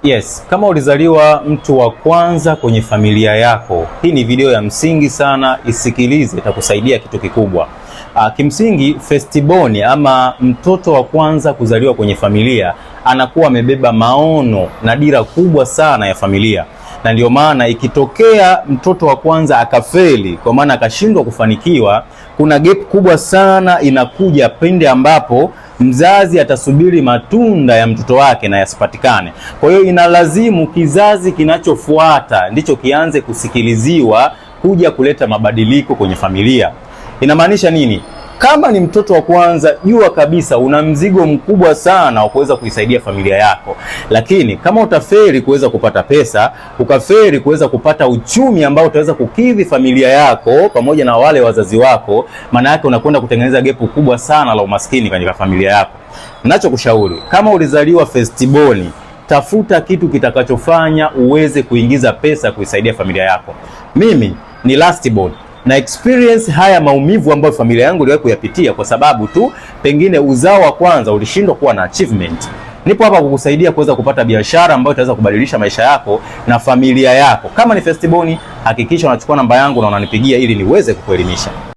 Yes, kama ulizaliwa mtu wa kwanza kwenye familia yako, hii ni video ya msingi sana, isikilize, itakusaidia kitu kikubwa. Kimsingi firstborn ama mtoto wa kwanza kuzaliwa kwenye familia anakuwa amebeba maono na dira kubwa sana ya familia, na ndio maana ikitokea mtoto wa kwanza akafeli, kwa maana akashindwa kufanikiwa, kuna gap kubwa sana inakuja pindi ambapo mzazi atasubiri matunda ya mtoto wake na yasipatikane. Kwa hiyo inalazimu kizazi kinachofuata ndicho kianze kusikiliziwa kuja kuleta mabadiliko kwenye familia. Inamaanisha nini? Kama ni mtoto wa kwanza, jua kabisa una mzigo mkubwa sana wa kuweza kuisaidia familia yako. Lakini kama utaferi kuweza kupata pesa, ukaferi kuweza kupata uchumi ambao utaweza kukidhi familia yako pamoja na wale wazazi wako, maana yake unakwenda kutengeneza gepu kubwa sana la umaskini katika familia yako. Ninachokushauri, kama ulizaliwa firstborn, tafuta kitu kitakachofanya uweze kuingiza pesa kuisaidia familia yako. Mimi ni lastborn na experience haya maumivu ambayo familia yangu iliwahi kuyapitia kwa sababu tu pengine uzao wa kwanza ulishindwa kuwa na achievement. Nipo hapa kukusaidia kuweza kupata biashara ambayo itaweza kubadilisha maisha yako na familia yako. Kama ni firstborn, hakikisha unachukua namba yangu na unanipigia ili niweze kukuelimisha.